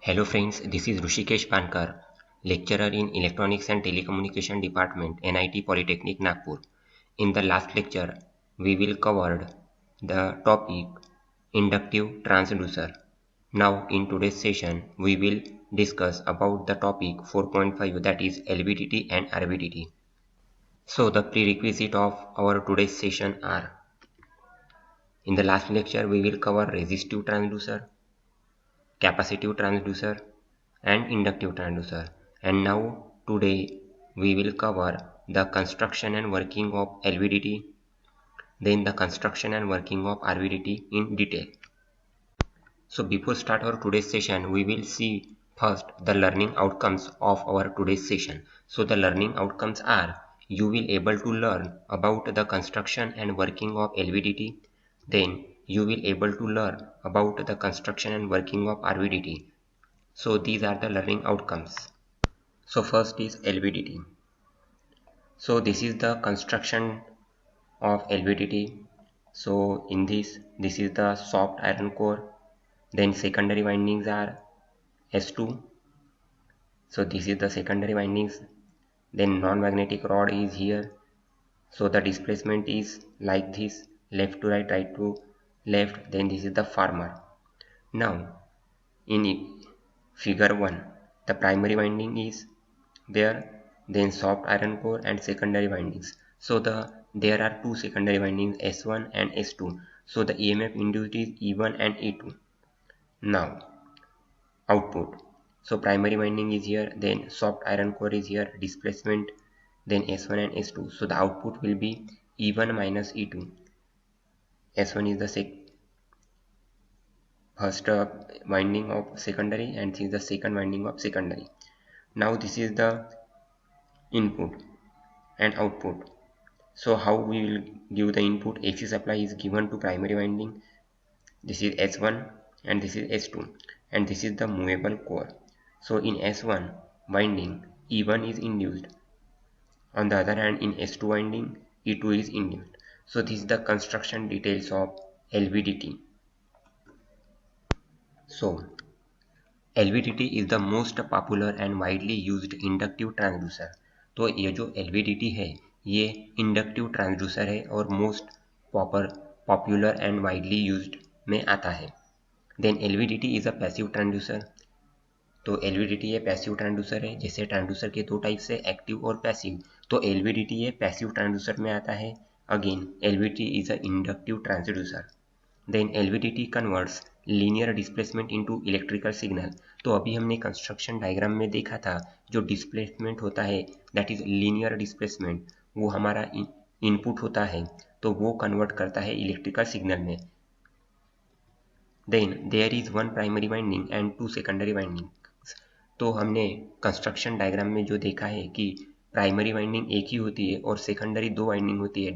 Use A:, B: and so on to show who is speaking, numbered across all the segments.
A: Hello friends, this is Rushikesh Pankar, lecturer in Electronics and Telecommunication Department, NIT Polytechnic, Nagpur. In the last lecture, we will cover the topic inductive transducer. Now in today's session, we will discuss about the topic 4.5, that is LVDT and RVDT. So the prerequisite of our today's session are: in the last lecture, we will cover resistive transducer, capacitive transducer and inductive transducer, and now today we will cover the construction and working of LVDT, then the construction and working of RVDT in detail. So before start our today's session, we will see first the learning outcomes of our today's session. So the learning outcomes are: you will able to learn about the construction and working of LVDT, then you will able to learn about the construction and working of RVDT. So these are the learning outcomes. So first is LVDT. So this is the construction of LVDT. So in this is the soft iron core. Then secondary windings are S2. So this is the secondary windings. Then non-magnetic rod is here. So the displacement is like this, left to right, right to left. Then this is the farmer. Now in figure 1, the primary winding is there, then soft iron core and secondary windings. So there are two secondary windings, S1 and S2. So the EMF induced is E1 and E2. Now output. So primary winding is here, then soft iron core is here, displacement, then S1 and S2. So the output will be E1 minus E2. S1 is the first winding of secondary and this is the second winding of secondary. Now this is the input and output. So how we will give the input? AC supply is given to primary winding. This is S1 and this is S2 and this is the movable core. So in S1 winding E1 is induced. On the other hand, in S2 winding E2 is induced. So this is the construction details of LVDT. So LVDT is the most popular and widely used inductive transducer. तो ये जो LVDT है ये inductive transducer है और most popular and widely used में आता है. Then LVDT is a passive transducer. तो LVDT ये पैसिव ट्रांसड्यूसर है. जैसे ट्रांसड्यूसर के दो टाइप से, एक्टिव और पैसिव. तो LVDT ये पैसिव ट्रांसड्यूसर में आता है. Again LVDT is a inductive transducer. Then LVDT converts linear displacement into electrical signal. तो अभी हमने कंस्ट्रक्शन डायग्राम में देखा था जो डिस्प्लेसमेंट होता है दैट इज लीनियर डिस्प्लेसमेंट, वो हमारा इनपुट होता है तो वो कन्वर्ट करता है इलेक्ट्रिकल सिग्नल में. Then there is one primary winding and two secondary winding. तो हमने कंस्ट्रक्शन डायग्राम में जो देखा है कि प्राइमरी वाइंडिंग एक ही होती है और सेकेंडरी दो वाइंडिंग होती है,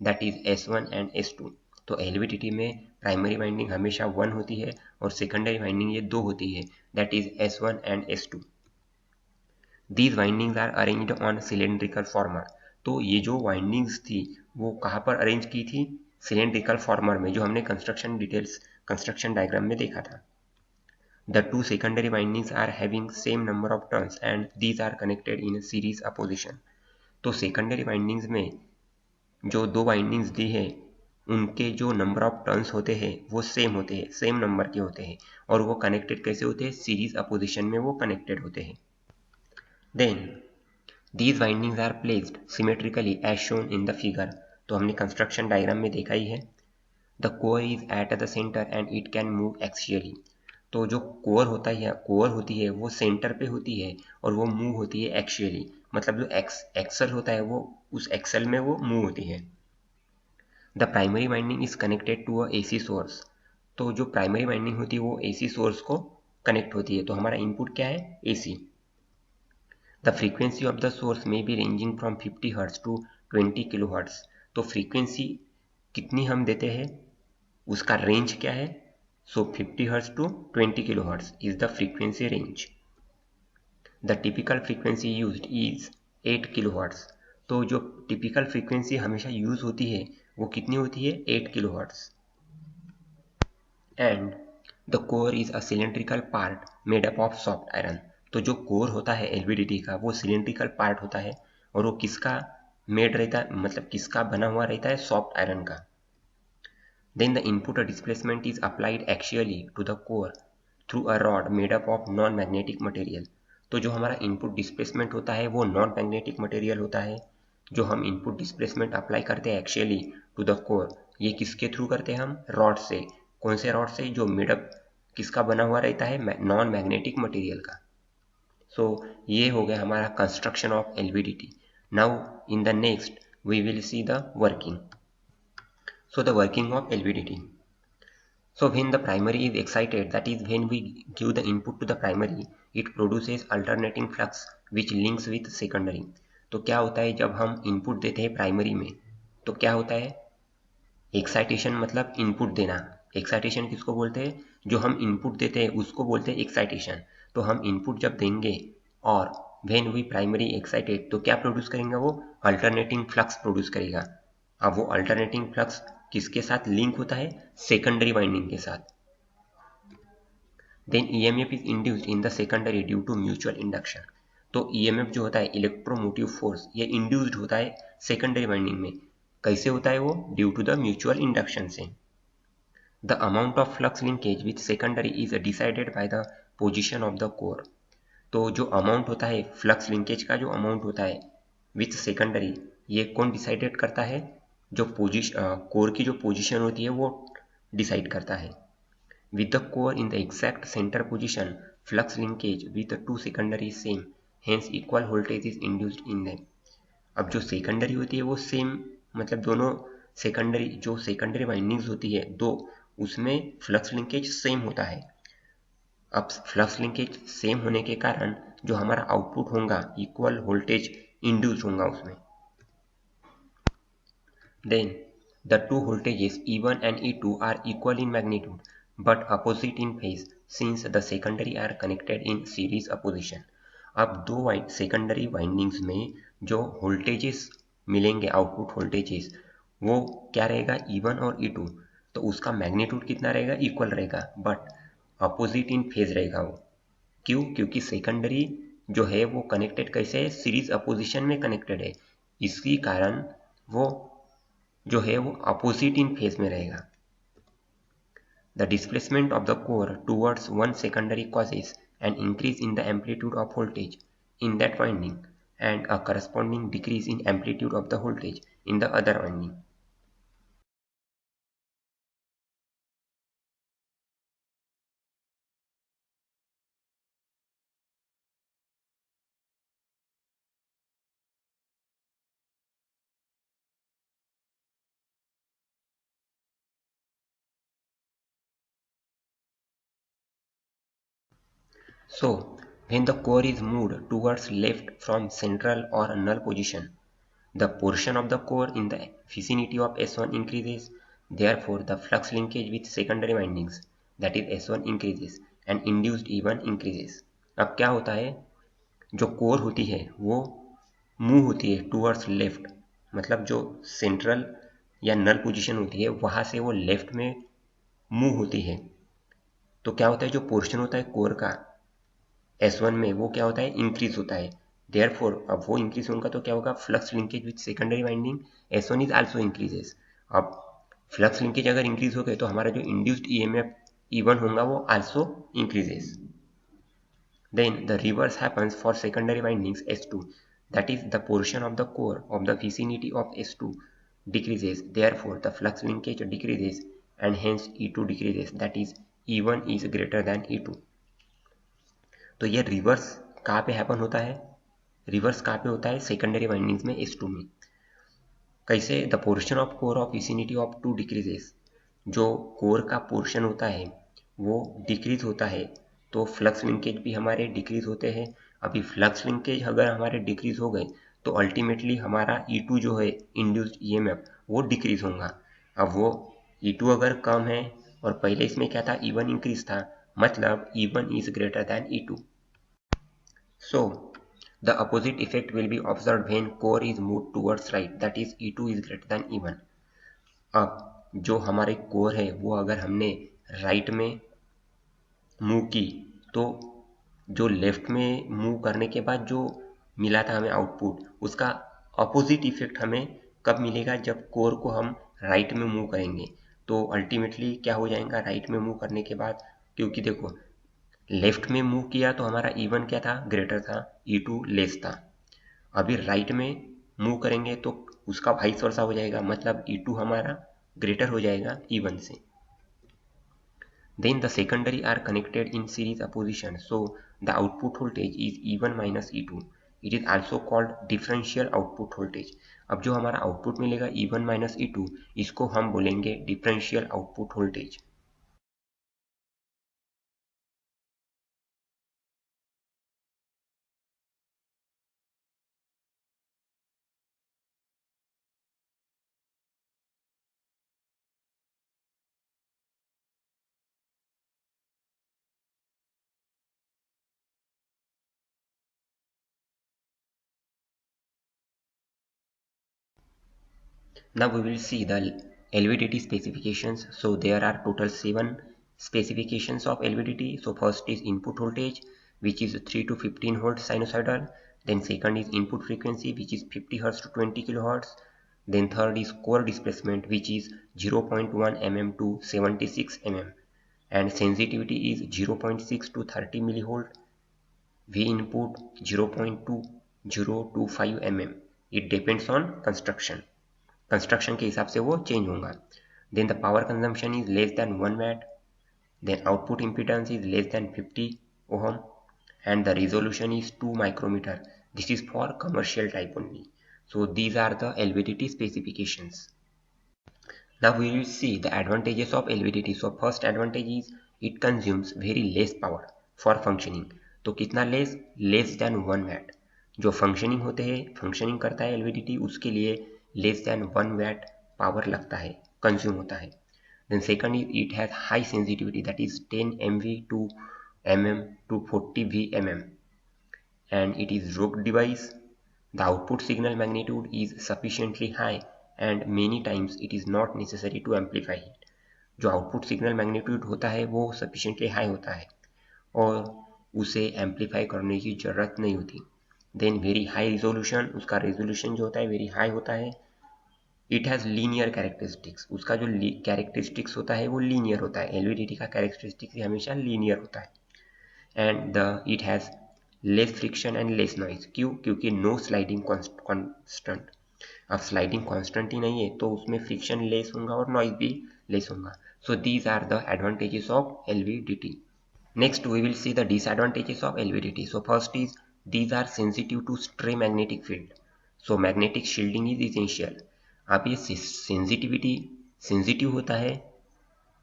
A: that is S1 and S2. तो LVDT में प्राइमरी वाइंडिंग हमेशा 1 होती है और सेकेंडरी वाइंडिंग ये 2 होती है, that is S1 and S2. These windings are arranged on cylindrical former. तो ये जो वाइंडिंग्स थी वो कहाँ पर अरेंज की थी? सिलेंड्रिकल फॉर्मर में, जो हमने कंस्ट्रक्शन डायग्राम में देखा था. The two secondary windings are having same number of turns and these are connected in a series opposition. तो secondary windings में जो दो वाइंडिंग्स दी है उनके जो नंबर ऑफ टर्न्स होते हैं वो सेम होते हैं, सेम नंबर के होते हैं. और वो कनेक्टेड कैसे होते हैं? सीरीज अपोजिशन में वो कनेक्टेड होते हैं. Then these windings are placed symmetrically as shown in the figure. तो हमने कंस्ट्रक्शन डायग्राम में देखा ही है. The core is at the centre and it can move axially. तो जो कोर होती है वो सेंटर पे होती है और वो मूव होती है एक्सियली. मतलब जो एक्सल होता है वो उस एक्सल में वो मूव होती है. The primary winding is connected to a AC source. तो जो प्राइमरी वाइंडिंग होती है वो AC सोर्स को कनेक्ट होती है. तो हमारा इनपुट क्या है? AC. The frequency of the source में be ranging from 50 hertz to 20 kilohertz. तो फ्रीक्वेंसी कितनी हम देते हैं, उसका रेंज क्या है? So 50 hertz to 20 kilohertz is the frequency range. The typical frequency used is 8 kilohertz. तो जो टिपिकल फ्रीक्वेंसी हमेशा यूज होती है वो कितनी होती है? 8 kilo hertz. And the core is a cylindrical part made up of soft iron. तो जो कोर होता है एलवीडीटी का वो सिलेंड्रिकल पार्ट होता है और वो किसका मेड रहता है, मतलब किसका बना हुआ रहता है, सॉफ्ट आयरन का। Then the input displacement is applied axially to the core through a rod made up of non-magnetic material। तो जो हमारा इनपुट डिस्प्लेसमेंट होता है वो नॉन मैग्नेटिक मटेरियल होता है। जो हम इनपुट डिस्प्लेसमेंट अप्लाई करते हैं एक्चुअली टू द कोर, ये किसके थ्रू करते हैं हम, रॉड से। कौन से रॉड से, जो मेडअप किसका बना हुआ रहता है, नॉन मैग्नेटिक मटेरियल का। सो ये हो गया हमारा construction of LVDT. Now in the next we will see the working. So the working of LVDT. So when the primary is excited, that is when we give the input to the primary, it produces alternating flux which links with secondary। तो क्या होता है जब हम input देते हैं primary में, तो क्या होता है, एक्साइटेशन मतलब इनपुट देना। एक्साइटेशन किसको बोलते हैं, जो हम इनपुट देते हैं उसको बोलते हैं एक्साइटेशन। तो हम इनपुट जब देंगे और व्हेन वी प्राइमरी एक्साइटेड, तो क्या प्रोड्यूस करेंगे, वो अल्टरनेटिंग फ्लक्स प्रोड्यूस करेगा। अब वो अल्टरनेटिंग फ्लक्स किसके साथ लिंक होता है, सेकेंडरी वाइंडिंग के साथ। Then EMF is induced in the secondary due to mutual induction. तो ईएमएफ जो होता है, इलेक्ट्रोमोटिव फोर्स, ये इंड्यूस्ड होता है सेकेंडरी वाइंडिंग में। कैसे होता है वो, due to the mutual induction से। The amount of flux linkage with secondary is decided by the position of the core. तो जो अमाउंट होता है फ्लक्स लिंकेज का, जो अमाउंट होता है विथ सेकेंडरी, ये कौन डिसाइडेड करता है, जो कोर की जो पोजीशन होती है वो डिसाइड करता है। With the core in the exact centre position, flux linkage with two secondary same, hence equal voltage is induced in them. अब जो सेकेंडरी होती है वो सेम, मतलब दोनों सेकेंडरी, जो सेकेंडरी वाइंडिंग्स होती है दो, उसमें फ्लक्स लिंकेज सेम होता है। अब फ्लक्स लिंकेज सेम होने के कारण जो हमारा आउटपुट होगा, इक्वल वोल्टेज इंड्यूस होगा उसमें। Then the two voltages E1 and E2 are equal in magnitude but opposite in phase since the secondary are connected in series opposition। अब दो सेकेंडरी वाइंडिंग्स में जो वोल्टेजेस मिलेंगे, आउटपुट वोल्टेजेस, वो क्या रहेगा, E1 और E2। तो उसका मैग्नीट्यूड कितना रहेगा, इक्वल रहेगा, बट अपोजिट इन फेज रहेगा वो। क्यों, क्योंकि सेकेंडरी जो है वो कनेक्टेड कैसे है, सीरीज अपोजिशन में कनेक्टेड है, इसके कारण वो जो है वो अपोजिट इन फेज में रहेगा। The displacement of the core towards one secondary causes an increase in the amplitude of voltage in that winding and a corresponding decrease in amplitude of the voltage in the other winding. So, when the core is moved towards left from central or null position, the portion of the core in the vicinity of S1 increases, therefore the flux linkage with secondary windings, that is S1 increases and induced E1 increases। अब क्या होता है, जो core होती है वो move होती है टूवर्ड्स लेफ्ट, मतलब जो सेंट्रल या नल पोजीशन होती है वहाँ से वो लेफ्ट में मूव होती है। तो क्या होता है, जो पोर्शन होता है कोर का S1 में, वो क्या होता है, इंक्रीज होता है। देयरफॉर अब वो इंक्रीज होगा तो क्या होगा, flux linkage with secondary winding S1 is also increases. अब फ्लक्स लिंकेज अगर इंक्रीज हो गए तो हमारा जो इंड्यूस्ड ईएमएफ E1 होगा वो also increases. Then the reverse happens for secondary windings S2, that is the portion of the core of the vicinity of S2 decreases, therefore the flux linkage decreases and hence E2 decreases, that is E1 is greater than E2। तो ये reverse कहाँ पे happen होता है, reverse कहाँ पे होता है, सेकेंडरी वाइंडिंग्स में S2 में। कैसे, the portion of core of vicinity of 2 decreases, जो कोर का पोर्शन होता है वो डिक्रीज होता है, तो फ्लक्स लिंकेज भी हमारे डिक्रीज होते हैं। अभी फ्लक्स लिंकेज अगर हमारे डिक्रीज हो गए तो अल्टीमेटली हमारा E2 जो है इंड्यूस्ड ईएमएफ वो डिक्रीज होगा। अब वो E2 अगर कम है और पहले इसमें क्या था, E1 इंक्रीज था, मतलब E1 is greater than E2। So the opposite effect will be observed when core is moved towards right, that is E2 is greater than E1। अब जो हमारे कोर है वो अगर हमने राइट में मूव की तो जो लेफ्ट में मूव करने के बाद जो मिला था हमें आउटपुट, उसका अपोजिट इफेक्ट हमें कब मिलेगा, जब कोर को हम राइट में मूव करेंगे। तो अल्टीमेटली क्या हो जाएगा राइट में मूव करने के बाद, क्योंकि देखो लेफ्ट में मूव किया तो हमारा E1 क्या था, ग्रेटर था, E2 लेस था। अभी राइट में मूव करेंगे तो उसका वाइस वर्सा हो जाएगा, मतलब E2 हमारा ग्रेटर हो जाएगा E1 से। Then the secondary are connected in series opposition, so the output voltage is E1 minus E2. It is also called differential output voltage. अब जो हमारा आउटपुट मिलेगा E1 minus E2, इसको हम बोलेंगे differential output voltage. Now we will see the LVDT specifications. So there are total 7 specifications of LVDT. So first is input voltage, which is 3 to 15 volts sinusoidal. Then second is input frequency, which is 50 Hz to 20 kilohertz. Then third is core displacement, which is 0.1 mm to 76 mm. And sensitivity is 0.6 to 30 millivolt. V input 0.2025 mm. It depends on construction के हिसाब से वो change होगा। Then the power consumption is less than 1 watt, then output impedance is less than 50 ohm, and the resolution is 2 micrometer. This is for commercial type only. So these are the LVDT specifications. Now we will see the advantages of LVDT. So first advantage is it consumes very less power for functioning. तो कितना less than 1 watt। जो functioning होते हैं, functioning करता है LVDT, उसके लिए less than 1 watt power लगता है, कंज्यूम होता है। Then second is it has high sensitivity, that is 10 MV to mm to 40 VMM, and it is rogue device. The output signal magnitude is sufficiently high and many times it is not necessary to amplify it. जो output signal magnitude होता है वो sufficiently high होता है और उसे amplify करने की ज़रूरत नहीं होती। देन वेरी हाई रिजोल्यूशन, उसका रेजोल्यूशन जो होता है वेरी हाई होता है। इट हैज़ लीनियर कैरेक्टरिस्टिक्स, उसका जो कैरेक्टरिस्टिक्स होता है वो लीनियर होता है। एलवीडीटी का कैरेक्टरिस्टिक्स हमेशा लीनियर होता है। And it has less friction and less noise. क्यों? क्योंकि नो स्लाइडिंग कॉन्स्टेंट। अब स्लाइडिंग कॉन्स्टेंट ही नहीं है तो उसमें फ्रिक्शन लेस होगा और नॉइज भी लेस होगा। So these are the advantages of LVDT. Next, we will see the disadvantages of LVDT. So first is these are sensitive to stray magnetic field. So magnetic shielding is essential. अब ये sensitive होता है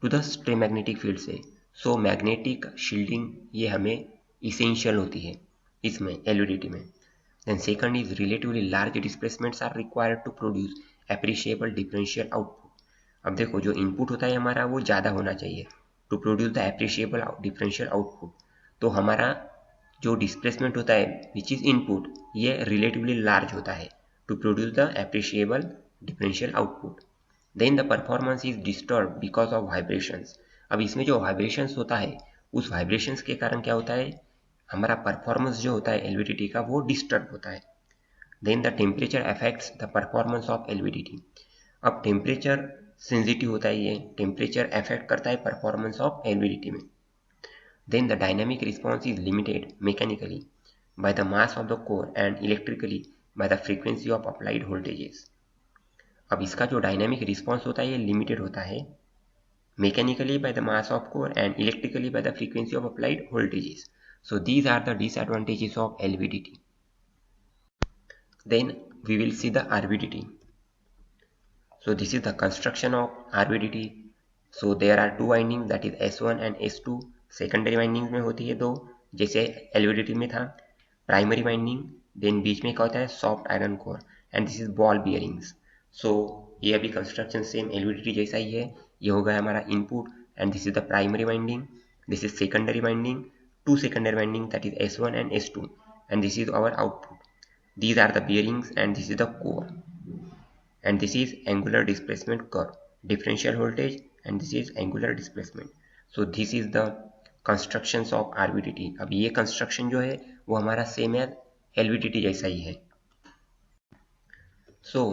A: to the stray magnetic field से। So magnetic shielding ये हमें essential होती है इसमें LVDT में। Then second is relatively large displacements are required to produce appreciable differential output. अब देखो जो इनपुट होता है हमारा वो ज़्यादा होना चाहिए to produce the appreciable differential output. तो हमारा जो डिस्प्लेसमेंट होता है विच इज़ इनपुट, ये रिलेटिवली लार्ज होता है to produce the appreciable differential output. Then the performance is disturb because of vibrations. अब इसमें जो वाइब्रेशंस होता है उस वाइब्रेशंस के कारण क्या होता है, हमारा परफॉर्मेंस जो होता है LVDT का वो डिस्टर्ब होता है। Then the temperature affects the performance of LVDT। अब टेम्परेचर सेंसिटिव होता है, ये टेम्परेचर अफेक्ट करता है परफॉर्मेंस ऑफ LVDT में। Then the dynamic response is limited mechanically by the mass of the core and electrically by the frequency of applied voltages. अब इसका जो डायनामिक रिस्पॉन्स होता है ये लिमिटेड होता है mechanically by the mass of core and electrically by the frequency of applied voltages. So these are the disadvantages of LVDT. Then we will see the RVDT. So this is the construction of RVDT. So there are two windings, that is S1 and S2. Secondary windings में होती है दो, जैसे LVDT में था primary winding. Then बीच में क्या होता है soft iron core and this is ball bearings. So ये अभी कंस्ट्रक्शन सेम LVDT जैसा ही है। ये होगा हमारा input and this is the primary winding, this is secondary winding, two secondary winding that is S1 and S2 and this is our output. These are the bearings and this is the core and this is angular displacement curve, differential voltage and this is angular displacement. So this is the constructions of RBDT. अब ये construction जो है वो हमारा same है LVDT जैसा ही है। So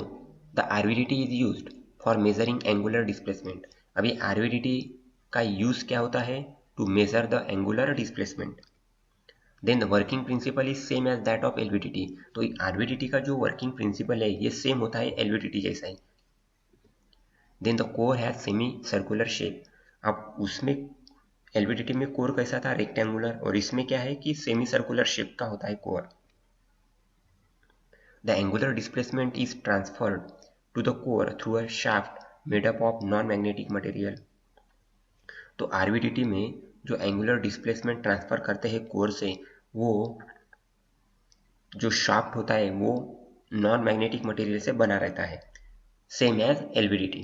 A: the RBDT is used for measuring angular displacement. अभी आरबीडीटी का यूज क्या होता है? To measure the angular displacement. Then the working principle is same as that of LVDT. तो आरबीडीटी का जो वर्किंग प्रिंसिपल है ये सेम होता है एलवीडीटी जैसा ही। Then the core has semicircular shape. अब उसमें एलवीडीटी में कोर कैसा था? रेक्टेंगुलर, और इसमें क्या है कि सेमी सर्कुलर शेप का होता है core. The angular displacement is transferred to the core through a shaft made up of non magnetic material. तो आरबीडीटी में जो एंगुलर डिस्प्लेसमेंट ट्रांसफर करते हैं कोर से, वो जो शाफ्ट होता है वो नॉन मैग्नेटिक मटेरियल से बना रहता है, same as LVDT.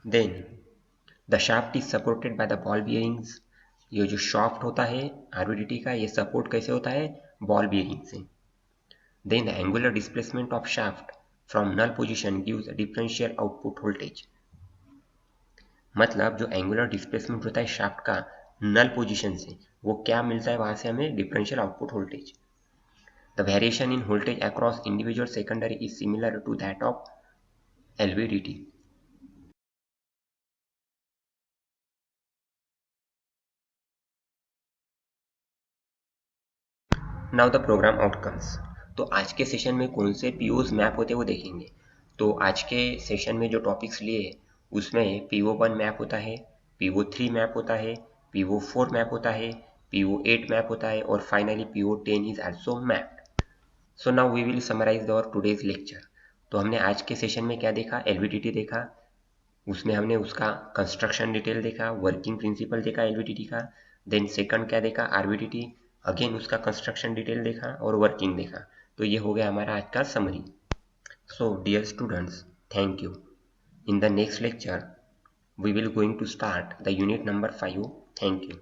A: Then the shaft is supported by the ball bearings. ये जो शाफ्ट होता है आरबीडीटी का, ये सपोर्ट कैसे होता है? बॉल बियरिंग से। Then the angular displacement of shaft from null position gives differential output voltage. मतलब जो एंगुलर डिस्प्लेसमेंट होता है शाफ्ट का नल पोजिशन से, वो क्या मिलता है वहां से हमें? Differential output voltage. The variation in voltage across individual secondary is similar to that of LVDT. Now the program outcomes. तो आज के सेशन में कौन से पीओज मैप होते हैं वो देखेंगे। तो आज के सेशन में जो टॉपिक्स लिए उसमें PO1 मैप होता है, PO3 मैप होता है, PO4 मैप होता है, PO8 मैप होता है, और finally PO10 is also mapped. So now we will summarise our today's lecture. तो हमने आज के सेशन में क्या देखा? एलवीडीटी देखा, उसमें हमने उसका कंस्ट्रक्शन डिटेल देखा, वर्किंग प्रिंसिपल देखा एलवीडीटी का। देन सेकंड क्या देखा? आरबीडीटी, अगेन उसका कंस्ट्रक्शन डिटेल देखा और वर्किंग देखा। तो ये हो गया हमारा आज का summary. So dear students, thank you. In the next lecture we will going to start the unit number 5. Thank you.